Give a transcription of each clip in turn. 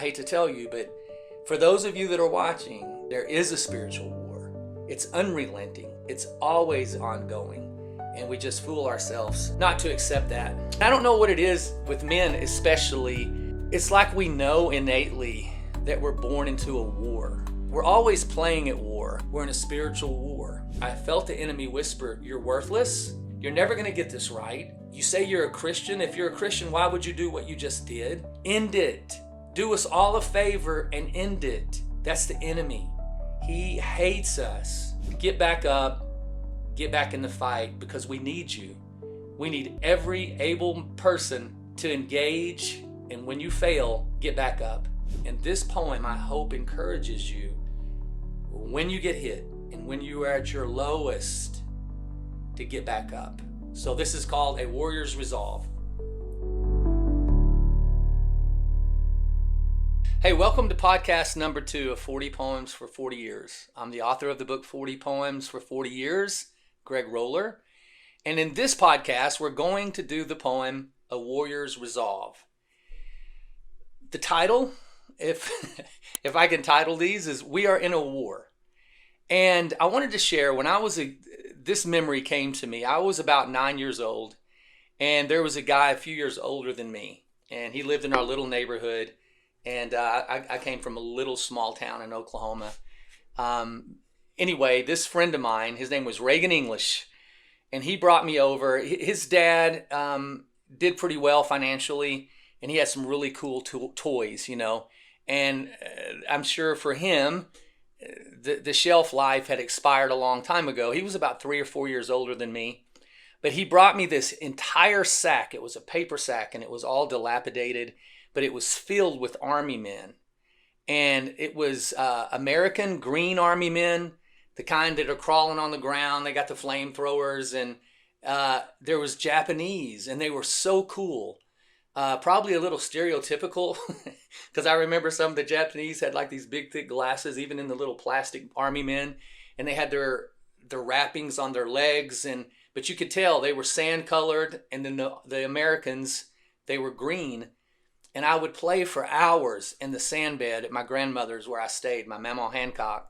hate to tell you, but for those of you that are watching, there is a spiritual war. It's unrelenting. It's always ongoing. And we just fool ourselves not to accept that. I don't know what it is with men especially. It's like we know innately that we're born into a war. We're always playing at war. We're in a spiritual war. I felt the enemy whisper, "You're worthless. You're never going to get this right. You say you're a Christian. If you're a Christian, why would you do what you just did? End it. Do us all a favor and end it." That's the enemy. He hates us. Get back up. Get back in the fight, because we need you. We need every able person to engage, and when you fail, get back up. And this poem, I hope, encourages you when you get hit and when you are at your lowest to get back up. So this is called A Warrior's Resolve. Hey, welcome to podcast number 2 of 40 Poems for 40 Years. I'm the author of the book 40 Poems for 40 Years, Greg Roller. And in this podcast, we're going to do the poem A Warrior's Resolve. The title, if I can title these, is We Are in a War. And I wanted to share, when this memory came to me. I was about 9 years old, and there was a guy a few years older than me, and he lived in our little neighborhood. And I came from a little small town in Oklahoma. Anyway, this friend of mine, his name was Reagan English, and he brought me over. His dad did pretty well financially, and he had some really cool toys, you know. And I'm sure for him, the shelf life had expired a long time ago. He was about 3 or 4 years older than me. But he brought me this entire sack. It was a paper sack, and it was all dilapidated, but it was filled with Army men. And it was American Green Army men, the kind that are crawling on the ground. They got the flamethrowers, and there was Japanese, and they were so cool. Probably a little stereotypical, because I remember some of the Japanese had like these big, thick glasses, even in the little plastic Army men, and they had their wrappings on their legs, but you could tell they were sand colored, and then the Americans, they were green. And I would play for hours in the sand bed at my grandmother's where I stayed, my Mama Hancock.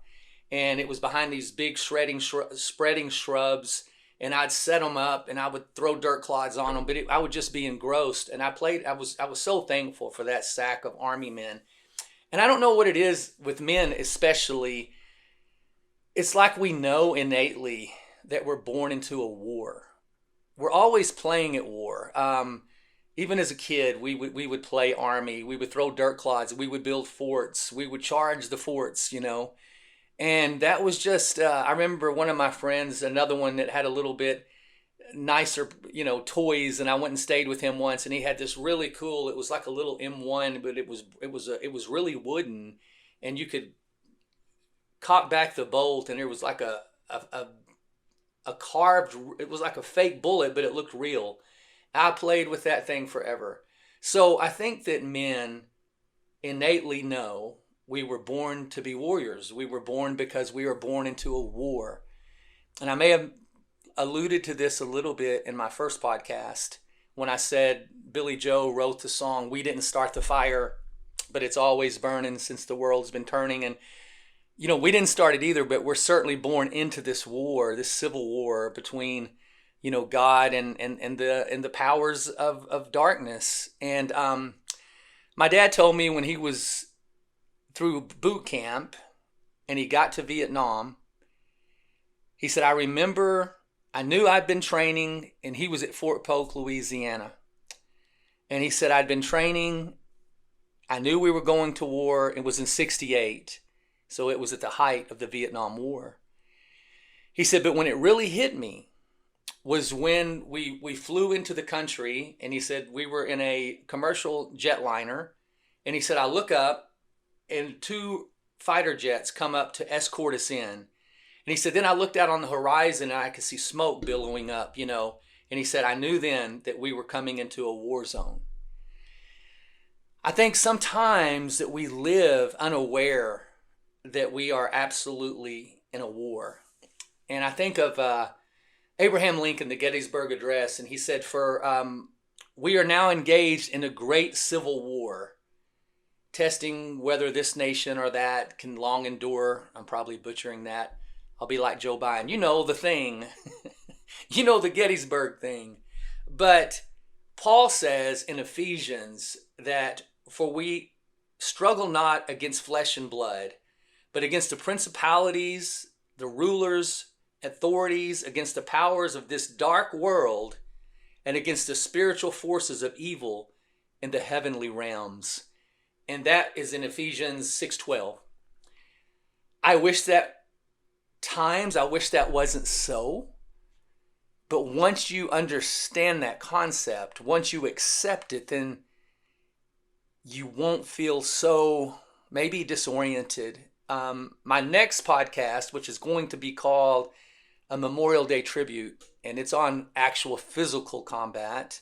And it was behind these big spreading shrubs. And I'd set them up, and I would throw dirt clods on them. But I would just be engrossed. And I was so thankful for that sack of Army men. And I don't know what it is with men especially. It's like we know innately that we're born into a war. We're always playing at war. Even as a kid, we would play Army. We would throw dirt clods. We would build forts. We would charge the forts, you know. And that was just, I remember one of my friends, another one that had a little bit nicer, you know, toys. And I went and stayed with him once. And he had this really cool, it was like a little M1, but it was really wooden. And you could cock back the bolt, and there was like a carved, it was like a fake bullet, but it looked real. I played with that thing forever. So I think that men innately know we were born to be warriors. We were born because we were born into a war. And I may have alluded to this a little bit in my first podcast when I said Billy Joe wrote the song, "We didn't start the fire, but it's always burning since the world's been turning." And, you know, we didn't start it either, but we're certainly born into this war, this civil war between, you know, God and the powers of darkness. And my dad told me when he was through boot camp and he got to Vietnam, he said, I knew I'd been training, and he was at Fort Polk, Louisiana. And he said, I'd been training. I knew we were going to war. It was in 1968. So it was at the height of the Vietnam War. He said, but when it really hit me was when we flew into the country, and he said we were in a commercial jetliner, and he said I look up and 2 fighter jets come up to escort us in. And he said then I looked out on the horizon, and I could see smoke billowing up, you know, and he said I knew then that we were coming into a war zone. I think sometimes that we live unaware that we are absolutely in a war. And I think of Abraham Lincoln, the Gettysburg Address, and he said, we are now engaged in a great civil war. testing whether this nation or that can long endure. I'm probably butchering that. I'll be like Joe Biden. You know the thing. You know the Gettysburg thing. But Paul says in Ephesians that for we struggle not against flesh and blood, but against the principalities, the rulers, authorities, against the powers of this dark world, and against the spiritual forces of evil in the heavenly realms. And that is in Ephesians 6:12. I wish that wasn't so. But once you understand that concept, once you accept it, then you won't feel so maybe disoriented. My next podcast, which is going to be called a Memorial Day Tribute, and it's on actual physical combat,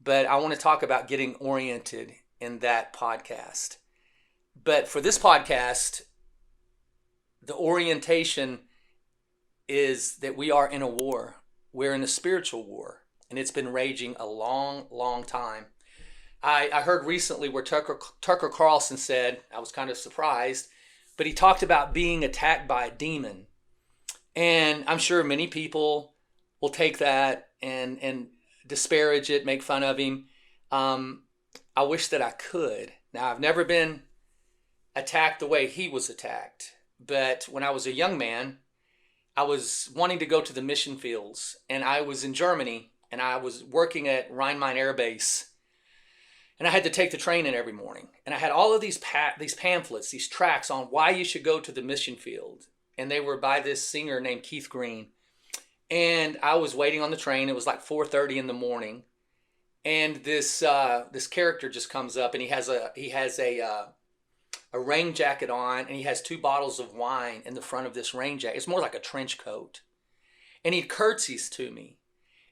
but I want to talk about getting oriented in that podcast. But for this podcast, the orientation is that we are in a war. We're in a spiritual war, and it's been raging a long, long time. I heard recently where Tucker Carlson said, I was kind of surprised, but he talked about being attacked by a demon. And I'm sure many people will take that and disparage it, make fun of him. I wish that I could. Now, I've never been attacked the way he was attacked, but when I was a young man, I was wanting to go to the mission fields, and I was in Germany, and I was working at Rhein-Main Air Base, and I had to take the train in every morning. And I had all of these pamphlets, these tracts on why you should go to the mission field, and they were by this singer named Keith Green. And I was waiting on the train. It was like 4:30 in the morning, and this character just comes up, and he has a rain jacket on, and he has 2 bottles of wine in the front of this rain jacket. It's more like a trench coat. And he curtsies to me.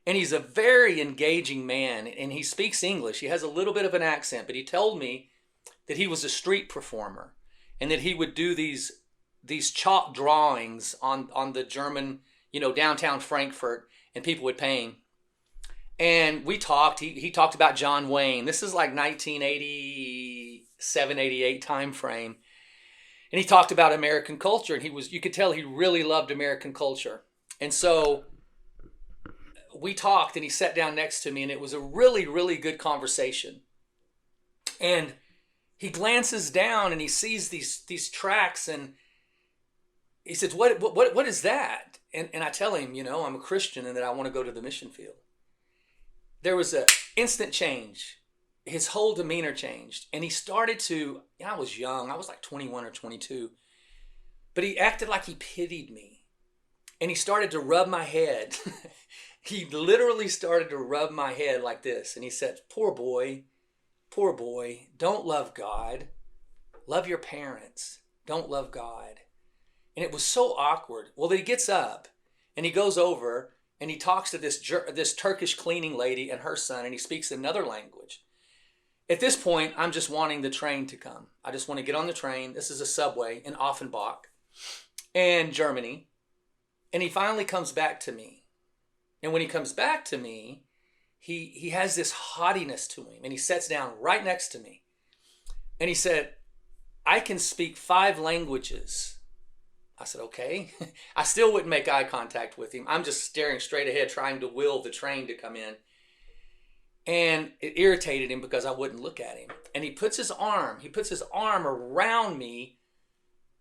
And he's a very engaging man, and he speaks English. He has a little bit of an accent, but he told me that he was a street performer and that he would do these chalk drawings on the German, downtown Frankfurt, and people would pay him. And we talked. He talked about John Wayne. This is like 1987, 88 time frame. And he talked about American culture, and you could tell he really loved American culture. And so we talked, and he sat down next to me, and it was a really, really good conversation. And he glances down, and he sees these tracts, and he says, what is that? And I tell him, I'm a Christian and that I want to go to the mission field. There was an instant change. His whole demeanor changed. And he started to, I was young. I was like 21 or 22. But he acted like he pitied me. And he started to rub my head. He literally started to rub my head like this. And he said, poor boy, don't love God. Love your parents. Don't love God. And it was so awkward. Well, then he gets up and he goes over and he talks to this Turkish cleaning lady and her son, and he speaks another language. At this point, I'm just wanting the train to come. I just want to get on the train. This is a subway in Offenbach in Germany. And he finally comes back to me. And when he comes back to me, he has this haughtiness to him, and he sits down right next to me. And he said, I can speak 5 languages. I said, okay. I still wouldn't make eye contact with him. I'm just staring straight ahead, trying to will the train to come in. And it irritated him because I wouldn't look at him. And he puts his arm around me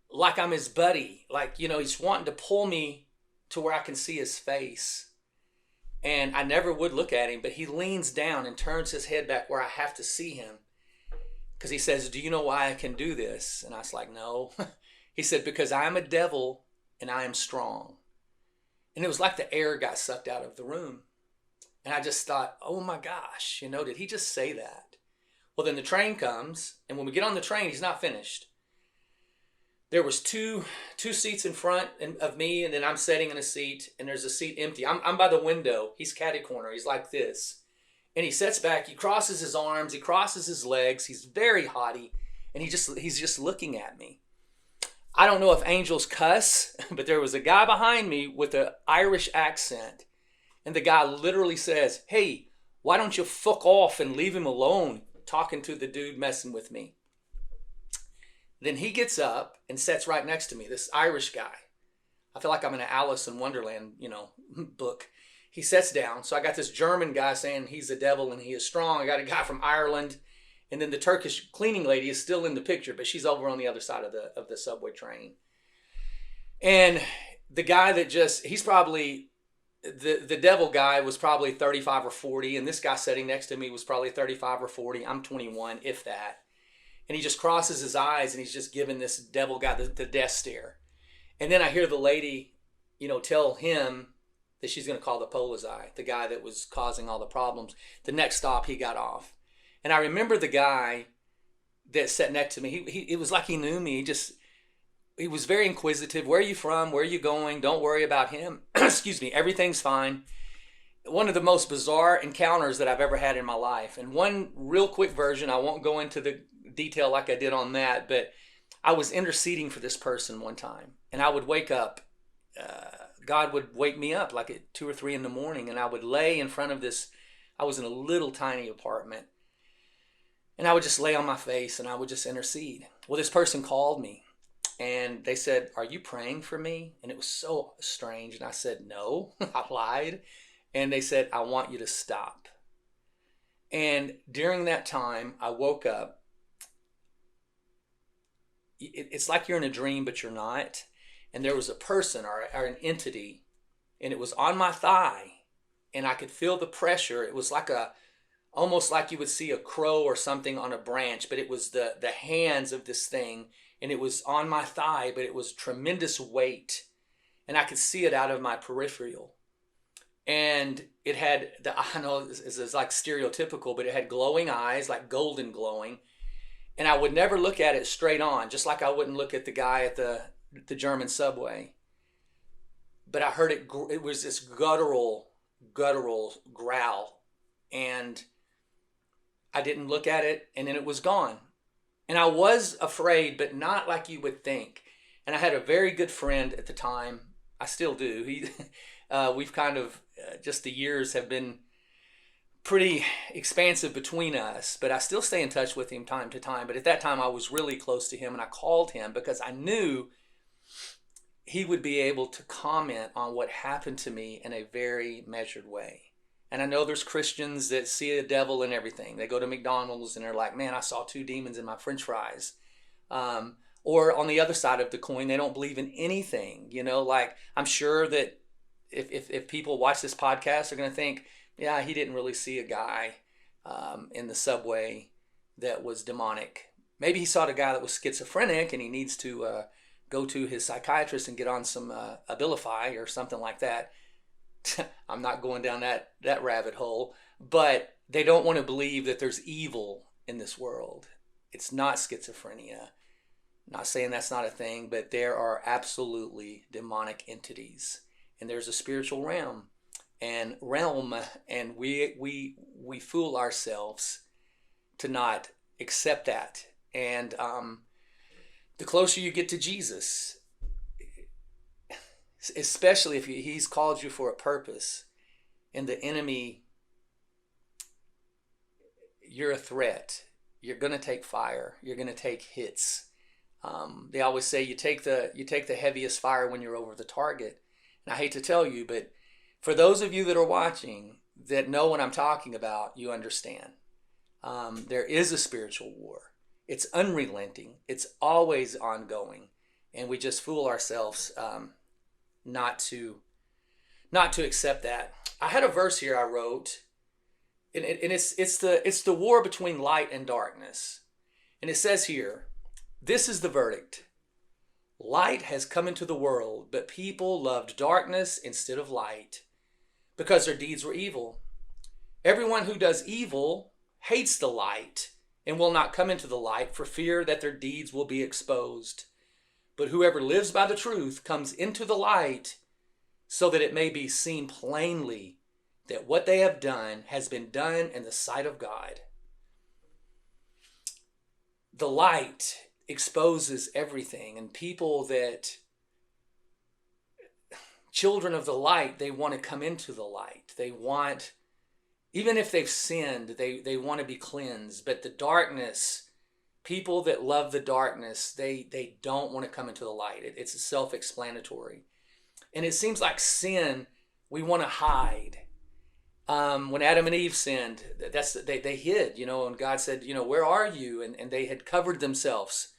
like I'm his buddy. Like, he's wanting to pull me to where I can see his face. And I never would look at him, but he leans down and turns his head back where I have to see him. Because he says, do you know why I can do this? And I was like, no. He said, because I am a devil and I am strong. And it was like the air got sucked out of the room. And I just thought, oh my gosh, did he just say that? Well, then the train comes, and when we get on the train, he's not finished. There was two seats in front of me, and then I'm sitting in a seat, and there's a seat empty. I'm by the window. He's catty corner. He's like this. And he sits back. He crosses his arms. He crosses his legs. He's very haughty, and he's just looking at me. I don't know if angels cuss, but there was a guy behind me with an Irish accent. And the guy literally says, hey, why don't you fuck off and leave him alone, talking to the dude messing with me. Then he gets up and sits right next to me, this Irish guy. I feel like I'm in an Alice in Wonderland, book. He sits down. So I got this German guy saying he's the devil and he is strong. I got a guy from Ireland. And then the Turkish cleaning lady is still in the picture, but she's over on the other side of the subway train. And the guy that he's probably, the devil guy was probably 35 or 40. And this guy sitting next to me was probably 35 or 40. I'm 21, if that. And he just crosses his eyes and he's just giving this devil guy the death stare. And then I hear the lady, tell him that she's going to call the Polizei, the guy that was causing all the problems. The next stop, he got off. And I remember the guy that sat next to me. It was like he knew me. He was very inquisitive. Where are you from? Where are you going? Don't worry about him. Excuse me. Everything's fine. One of the most bizarre encounters that I've ever had in my life. And one real quick version, I won't go into the detail like I did on that, but I was interceding for this person one time. And I would wake up. God would wake me up like at 2 or 3 in the morning. And I would lay in front of this. I was in a little tiny apartment. And I would just lay on my face and I would just intercede. Well, this person called me and they said, "Are you praying for me?" And it was so strange. And I said, "No," I lied. And they said, "I want you to stop." And during that time, I woke up. It's like you're in a dream, but you're not. And there was a person or an entity, and it was on my thigh. And I could feel the pressure. It was like almost like you would see a crow or something on a branch, but it was the hands of this thing, and it was on my thigh, but it was tremendous weight, and I could see it out of my peripheral. And it had, I know this is like stereotypical, but it had glowing eyes, like golden glowing, and I would never look at it straight on, just like I wouldn't look at the guy at the German subway. But I heard it was this guttural growl, and I didn't look at it, and then it was gone. And I was afraid, but not like you would think. And I had a very good friend at the time. I still do. We've kind of, just the years have been pretty expansive between us, but I still stay in touch with him time to time. But at that time, I was really close to him, and I called him because I knew he would be able to comment on what happened to me in a very measured way. And I know there's Christians that see a devil in everything. They go to McDonald's and they're like, "Man, I saw 2 demons in my French fries." Or on the other side of the coin, they don't believe in anything. Like I'm sure that if people watch this podcast, they're going to think, "Yeah, he didn't really see a guy in the subway that was demonic. Maybe he saw a guy that was schizophrenic and he needs to go to his psychiatrist and get on some Abilify or something like that." I'm not going down that rabbit hole, but they don't want to believe that there's evil in this world. It's not schizophrenia. I'm not saying that's not a thing, but there are absolutely demonic entities, and there's a spiritual realm, and we fool ourselves to not accept that. And the closer you get to Jesus, especially if he's called you for a purpose, and the enemy, you're a threat. You're going to take fire. You're going to take hits. They always say you take the heaviest fire when you're over the target. And I hate to tell you, but for those of you that are watching that know what I'm talking about, you understand. There is a spiritual war. It's unrelenting. It's always ongoing, and we just fool ourselves not to accept that. I had a verse here I wrote, and it's the war between light and darkness. And it says here, "This is the verdict. Light has come into the world, but people loved darkness instead of light because their deeds were evil. Everyone who does evil hates the light and will not come into the light for fear that their deeds will be exposed. But whoever lives by the truth comes into the light so that it may be seen plainly that what they have done has been done in the sight of God." The light exposes everything, and children of the light, they want to come into the light. They want, even if they've sinned, they want to be cleansed. But the darkness people that love the darkness, they don't want to come into the light. It's self-explanatory. And it seems like sin, we want to hide. When Adam and Eve sinned, they hid, and God said, where are you? And they had covered themselves,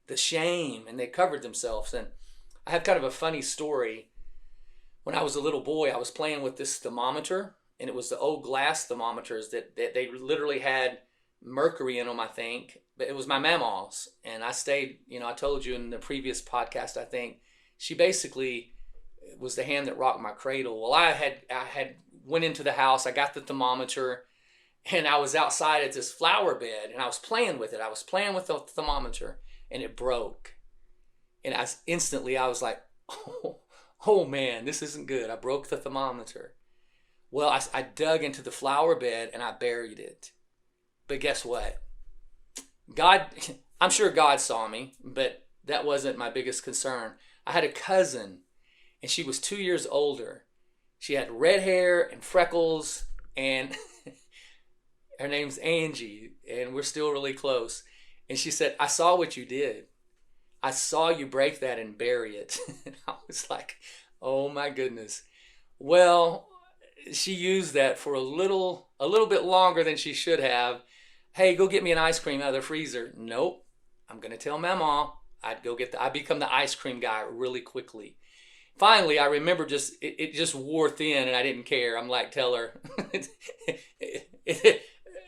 the shame, and they covered themselves. And I have kind of a funny story. When I was a little boy, I was playing with this thermometer, and it was the old glass thermometers that they literally had mercury in them, I think. But it was my mama's, and I stayed, I told you in the previous podcast, I think, she basically was the hand that rocked my cradle. Well, I had went into the house, I got the thermometer, and I was outside at this flower bed, and I was playing with it. I was playing with the thermometer, and it broke. And I was like, oh man, this isn't good. I broke the thermometer. Well, I dug into the flower bed and I buried it. But guess what? I'm sure God saw me, but that wasn't my biggest concern. I had a cousin, and she was 2 years older. She had red hair and freckles, and her name's Angie, and we're still really close. And she said, I saw what you did. I saw you break that and bury it. And I was like, oh my goodness. Well, she used that for a little bit longer than she should have. Hey, go get me an ice cream out of the freezer. Nope. I'm going to tell Mama. I become the ice cream guy really quickly. Finally, I remember it just wore thin and I didn't care. I'm like, tell her,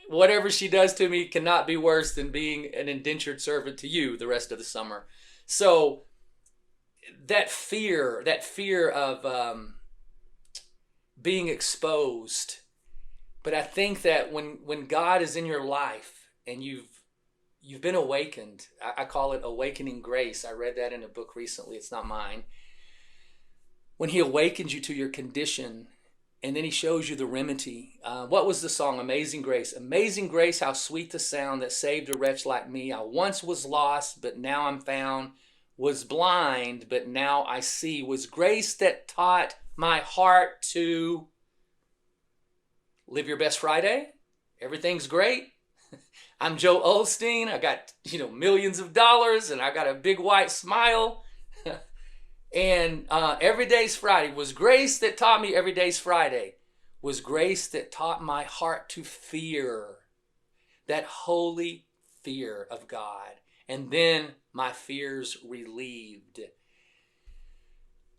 whatever she does to me cannot be worse than being an indentured servant to you the rest of the summer. So that fear of being exposed. But I think that when God is in your life and you've been awakened, I call it awakening grace. I read that in a book recently. It's not mine. When he awakens you to your condition, and then he shows you the remedy. What was the song? Amazing Grace. Amazing grace, how sweet the sound that saved a wretch like me. I once was lost, but now I'm found. Was blind, but now I see. Was grace that taught my heart to live your best Friday. Everything's great. I'm Joe Osteen. I got, millions of dollars, and I got a big white smile. And every day's Friday. Was grace that taught me every day's Friday. Was grace that taught my heart to fear. That holy fear of God. And then my fears relieved.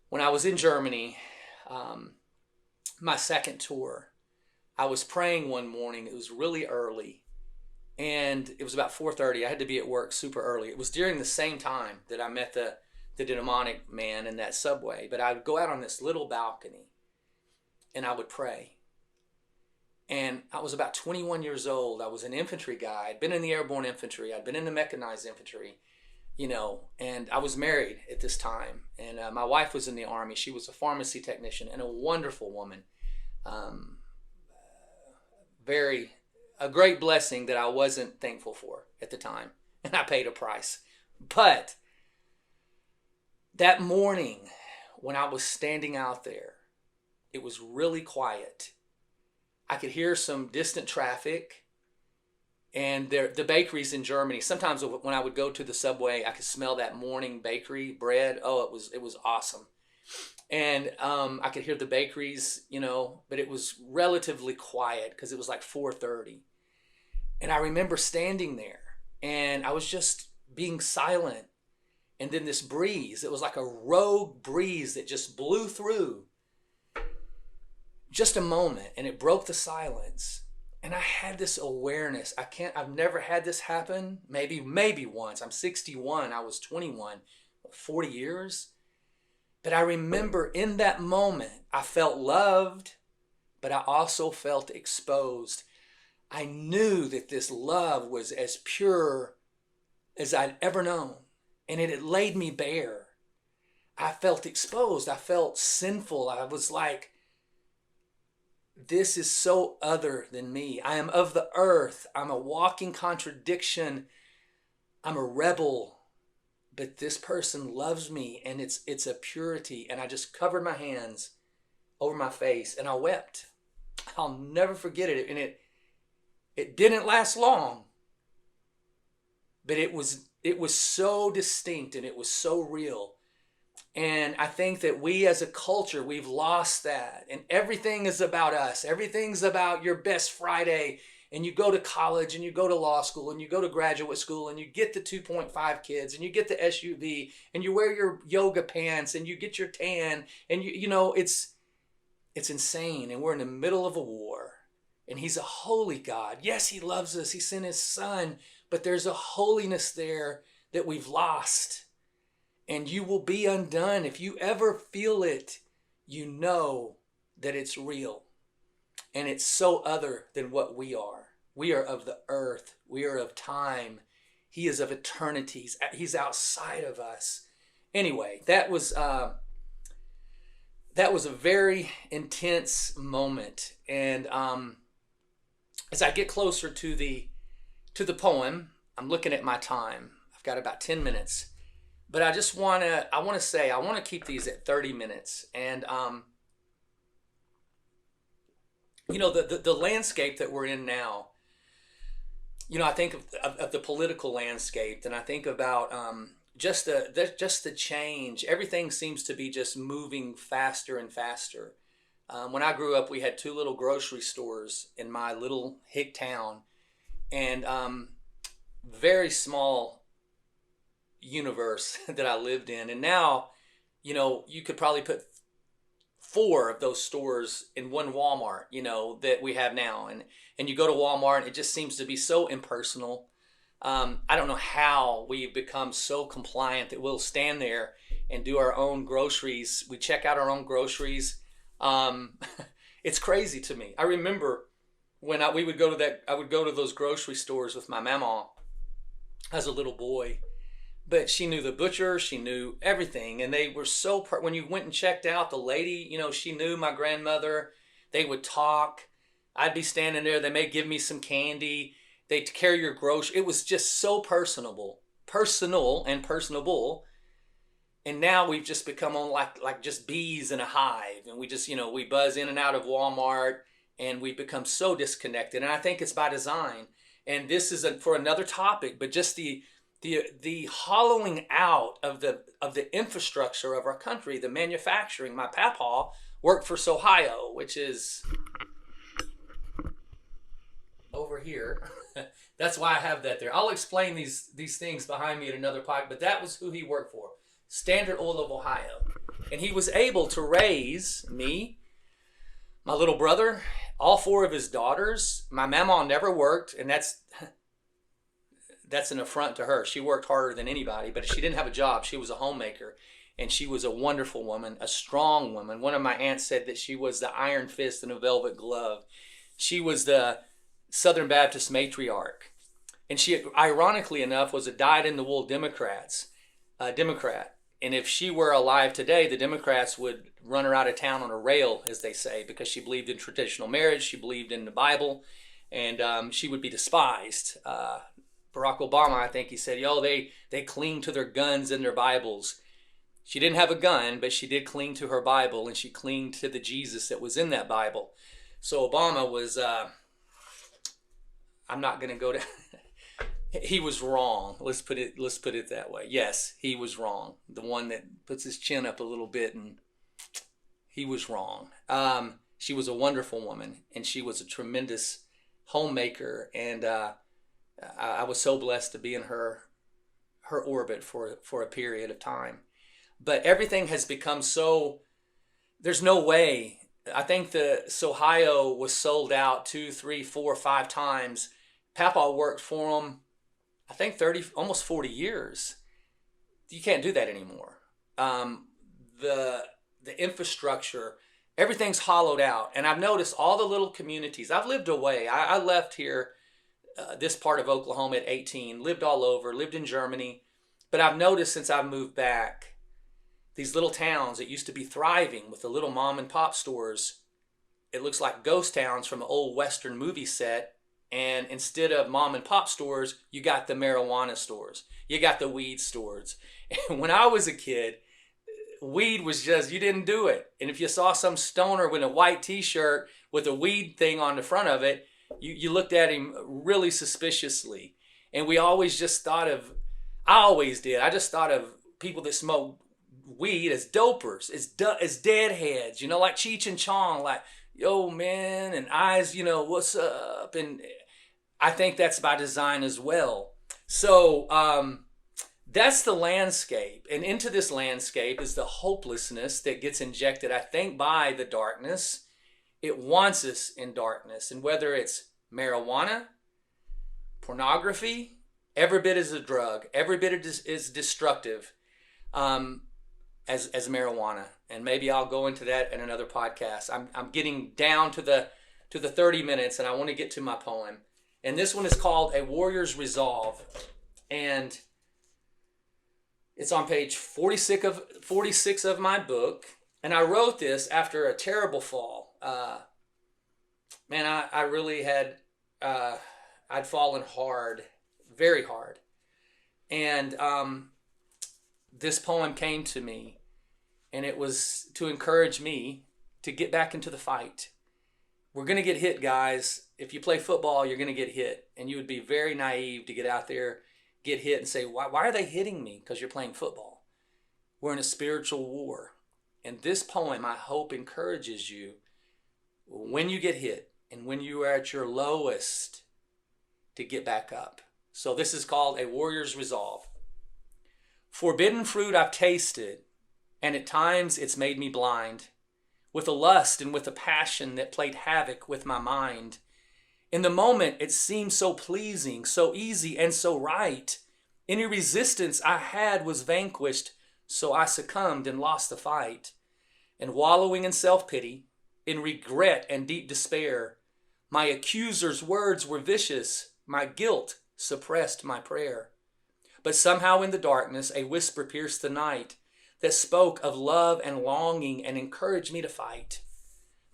When I was in Germany, my second tour, I was praying one morning. It was really early. And it was about 4:30. I had to be at work super early. It was during the same time that I met the demonic man in that subway. But I would go out on this little balcony and I would pray. And I was about 21 years old. I was an infantry guy. I'd been in the airborne infantry. I'd been in the mechanized infantry, and I was married at this time. And my wife was in the Army. She was a pharmacy technician and a wonderful woman. A great blessing that I wasn't thankful for at the time. And I paid a price. But that morning when I was standing out there, it was really quiet. I could hear some distant traffic, and the bakeries in Germany. Sometimes when I would go to the subway, I could smell that morning bakery bread. Oh, it was awesome. And I could hear the bakeries, but it was relatively quiet because it was like 4:30. And I remember standing there, and I was just being silent. And then this breeze, it was like a rogue breeze that just blew through. Just a moment, and it broke the silence. And I had this awareness. I've never had this happen. Maybe once. I'm 61. I was 21. 40 years. But I remember in that moment, I felt loved, but I also felt exposed. I knew that this love was as pure as I'd ever known. And it had laid me bare. I felt exposed. I felt sinful. I was like, this is so other than me. I am of the earth. I'm a walking contradiction. I'm a rebel. But this person loves me, and it's a purity. And I just covered my hands over my face, and I wept. I'll never forget it. And it didn't last long. but it was so distinct and it was so real. And I think that we as a culture, we've lost that. And everything is about us. Everything's about your best Friday. And you go to college and you go to law school and you go to graduate school and you get the 2.5 kids and you get the SUV and you wear your yoga pants and you get your tan. And it's insane. And we're in the middle of a war. And he's a holy God. Yes, he loves us. He sent his son. But there's a holiness there that we've lost. And you will be undone. If you ever feel it, you know that it's real. And it's so other than what we are. We are of the earth. We are of time. He is of eternity. He's outside of us. Anyway, that was a very intense moment. And as I get closer to the poem, I'm looking at my time. I've got about 10 minutes. But I want to keep these at 30 minutes. And, the landscape that we're in now, I think of the political landscape, and I think about just the change. Everything seems to be just moving faster and faster. When I grew up, we had 2 little grocery stores in my little hick town, and very small universe that I lived in. And now, you could probably put 4 of those stores in one Walmart, that we have now. And you go to Walmart, it just seems to be so impersonal. I don't know how we've become so compliant that we'll stand there and do our own groceries. We check out our own groceries. It's crazy to me. I remember when I would go to those grocery stores with my mama as a little boy. But she knew the butcher, she knew everything. And they were so, when you went and checked out, the lady, she knew my grandmother. They would talk. I'd be standing there. They may give me some candy. They'd carry your grocery. It was just so personal and personable. And now we've just become on like just bees in a hive. And we just, we buzz in and out of Walmart and we become so disconnected. And I think it's by design. And this is for another topic, but just the hollowing out of the infrastructure of our country, the manufacturing. My papa worked for Ohio, which is over here. That's why I have that there. I'll explain these things behind me in another podcast, but that was who he worked for, Standard Oil of Ohio. And he was able to raise me, my little brother, all 4 of his daughters. My mama never worked, and that's an affront to her. She worked harder than anybody, but she didn't have a job. She was a homemaker, and she was a wonderful woman, a strong woman. One of my aunts said that she was the iron fist in a velvet glove. She was the Southern Baptist matriarch. And she, ironically enough, was a dyed-in-the-wool Democrat. And if she were alive today, the Democrats would run her out of town on a rail, as they say, because she believed in traditional marriage. She believed in the Bible, and she would be despised. Barack Obama, I think he said, they cling to their guns and their Bibles. She didn't have a gun, but she did cling to her Bible, and she clinged to the Jesus that was in that Bible. So Obama was, I'm not going to go to, he was wrong. Let's put it that way. Yes, he was wrong. The one that puts his chin up a little bit, and he was wrong. She was a wonderful woman, and she was a tremendous homemaker, and I was so blessed to be in her orbit for a period of time. But everything has become so, there's no way. I think the Ohio was sold out 2, 3, 4, 5 times. Papa worked for them, I think 30, almost 40 years. You can't do that anymore. The infrastructure, everything's hollowed out. And I've noticed all the little communities. I've lived away. I left here, this part of Oklahoma at 18, lived all over, lived in Germany. But I've noticed since I've moved back, these little towns that used to be thriving with the little mom and pop stores, it looks like ghost towns from an old Western movie set. And instead of mom and pop stores, you got the marijuana stores. You got the weed stores. And when I was a kid, weed was just, you didn't do it. And if you saw some stoner with a white t-shirt with a weed thing on the front of it, you looked at him really suspiciously. And we always just thought of, I always did, I just thought of people that smoke weed as dopers, as deadheads, like Cheech and Chong, like, yo, man, and eyes, what's up? And I think that's by design as well. So that's the landscape. And into this landscape is the hopelessness that gets injected, I think, by the darkness. It wants us in darkness. And whether it's marijuana, pornography, every bit is a drug, every bit is destructive as marijuana. And maybe I'll go into that in another podcast. I'm getting down to the 30 minutes, and I want to get to my poem. And this one is called A Warrior's Resolve. And it's on page 46 of my book. And I wrote this after a terrible fall. Man, I really had, I'd fallen hard, very hard. And this poem came to me, and it was to encourage me to get back into the fight. We're going to get hit, guys. If you play football, you're going to get hit. And you would be very naive to get out there, get hit, and say, why are they hitting me? Because you're playing football. We're in a spiritual war. And this poem, I hope, encourages you when you get hit and when you are at your lowest to get back up. So this is called A Warrior's Resolve. Forbidden fruit I've tasted, and at times it's made me blind, with a lust and with a passion that played havoc with my mind. In the moment it seemed so pleasing, so easy and so right. Any resistance I had was vanquished, so I succumbed and lost the fight. And wallowing in self-pity, in regret and deep despair, my accuser's words were vicious, my guilt suppressed my prayer. But somehow in the darkness a whisper pierced the night that spoke of love and longing and encouraged me to fight.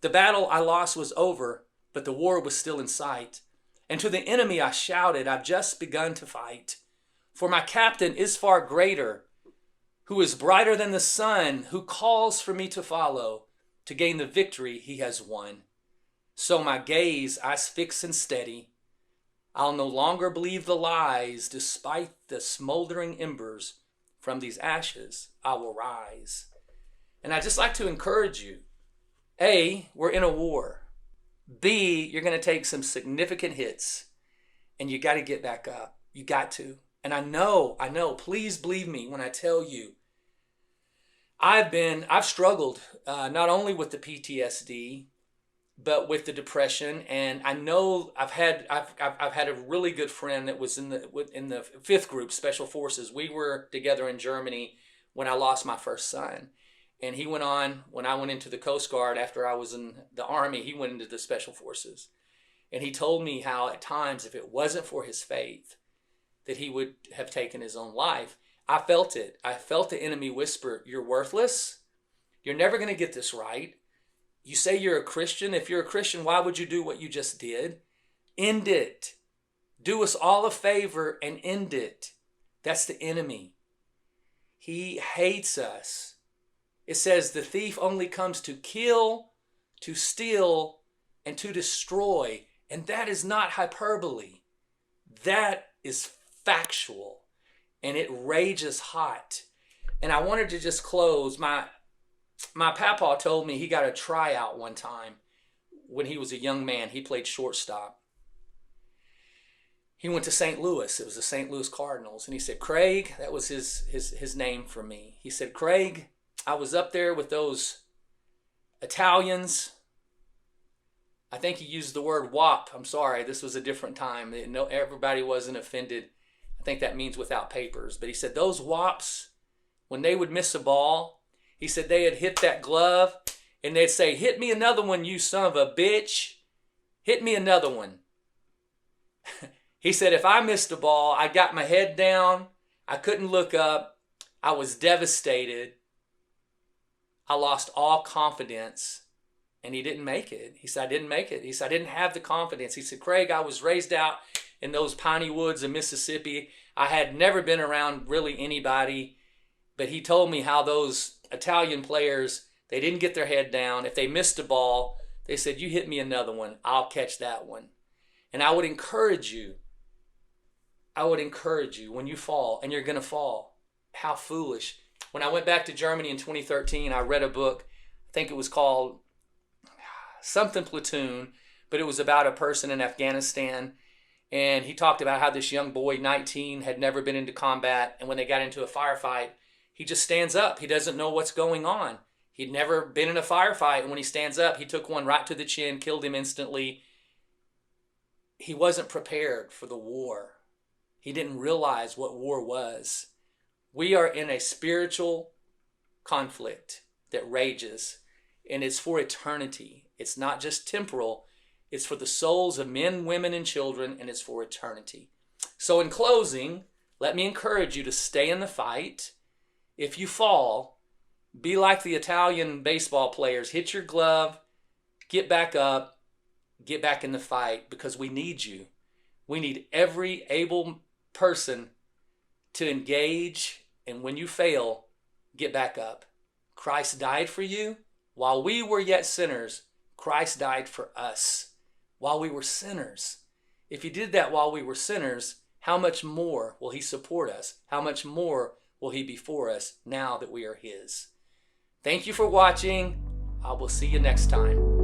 The battle I lost was over, but the war was still in sight. And to the enemy I shouted, I've just begun to fight. For my captain is far greater, who is brighter than the sun, who calls for me to follow, to gain the victory he has won. So my gaze I fix and steady. I'll no longer believe the lies, despite the smoldering embers. From these ashes I will rise. And I'd just like to encourage you. A, we're in a war. B, you're going to take some significant hits, and you got to get back up. You got to. And I know, please believe me when I tell you, I've struggled not only with the PTSD, but with the depression. And I know I've had a really good friend that was in the fifth group, Special Forces. We were together in Germany when I lost my first son. And he went on, when I went into the Coast Guard after I was in the Army, he went into the Special Forces. And he told me how at times, if it wasn't for his faith, that he would have taken his own life. I felt it. I felt the enemy whisper, you're worthless. You're never going to get this right. You say you're a Christian. If you're a Christian, why would you do what you just did? End it. Do us all a favor and end it. That's the enemy. He hates us. It says the thief only comes to kill, to steal, and to destroy. And that is not hyperbole. That is factual. And it rages hot. And I wanted to just close. My papa told me he got a tryout one time when he was a young man. He played shortstop. He went to St. Louis. It was the St. Louis Cardinals. And he said, Craig, that was his name for me. He said, Craig, I was up there with those Italians. I think he used the word wop. I'm sorry, this was a different time. No, everybody wasn't offended. I think that means without papers. But he said those wops, when they would miss a ball, he said they had hit that glove and they'd say, hit me another one, you son of a bitch. Hit me another one. He said if I missed a ball, I got my head down. I couldn't look up. I was devastated. I lost all confidence. And he didn't make it. He said, I didn't make it. He said, I didn't have the confidence. He said, Craig, I was raised out in those piney woods of Mississippi. I had never been around really anybody. But he told me how those Italian players, they didn't get their head down. If they missed a ball, they said, you hit me another one. I'll catch that one. And I would encourage you, I would encourage you when you fall, and you're going to fall. How foolish. When I went back to Germany in 2013, I read a book. I think it was called something Platoon, but it was about a person in Afghanistan. And he talked about how this young boy, 19, had never been into combat. And when they got into a firefight, he just stands up. He doesn't know what's going on. He'd never been in a firefight. And when he stands up, he took one right to the chin, killed him instantly. He wasn't prepared for the war. He didn't realize what war was. We are in a spiritual conflict that rages, and it's for eternity. It's not just temporal. It's for the souls of men, women, and children, and it's for eternity. So in closing, let me encourage you to stay in the fight. If you fall, be like the Italian baseball players. Hit your glove, get back up, get back in the fight, because we need you. We need every able person to engage, and when you fail, get back up. Christ died for you. While we were yet sinners, Christ died for us. While we were sinners. If he did that while we were sinners, how much more will he support us? How much more will he be for us now that we are his? Thank you for watching. I will see you next time.